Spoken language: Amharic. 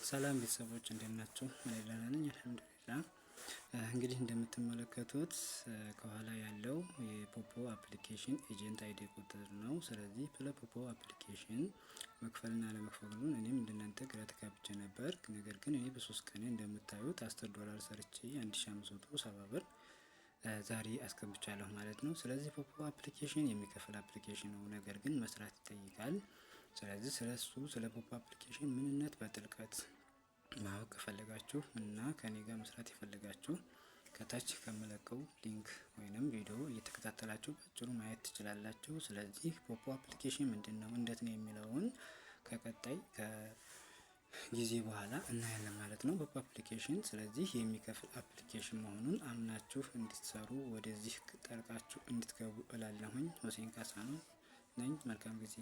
ሰላም ቤተሰቦች እንዴት ናችሁ? እኔ ደህና ነኝ አልሐምዱሊላህ። እንግዲህ እንደምትመለከቱት ከኋላ ያለው የፖፖ አፕሊኬሽን ኤጀንት አይዲ ቁጥር ነው። ስለዚህ ስለ ፖፖ አፕሊኬሽን መክፈልና ለመክፈሉን እኔም እንደናንተ ግራ ተጋብቼ ነበር። ነገር ግን እኔ በ3 ቀን እንደምታዩት $10 ሰርቼ 1570 ብር ዛሬ አስገብቻለሁ ማለት ነው። ስለዚህ ፖፖ አፕሊኬሽን የሚከፍል አፕሊኬሽን ነው፣ ነገር ግን መስራት ይጠይቃል። ስለዚህ ስለ ፖፖ አፕሊኬሽን ምንነት በጥልቀት ማወቅ ከፈለጋችሁ እና ከኔ ጋር መስራት የፈለጋችሁ ከታች ከመለቀው ሊንክ ወይንም ቪዲዮ እየተከታተላችሁ በአጭሩ ማየት ትችላላችሁ። ስለዚህ ፖፖ አፕሊኬሽን ምንድነው፣ እንዴት ነው የሚለውን ከቀጣይ ጊዜ በኋላ እናያለን ማለት ነው። ፖፖ አፕሊኬሽን ስለዚህ የሚከፍል አፕሊኬሽን መሆኑን አምናችሁ እንድትሰሩ ወደዚህ ጠልቃችሁ እንድትገቡ እላለሁኝ። ሁሴን ካሳ ነኝ። መልካም ጊዜ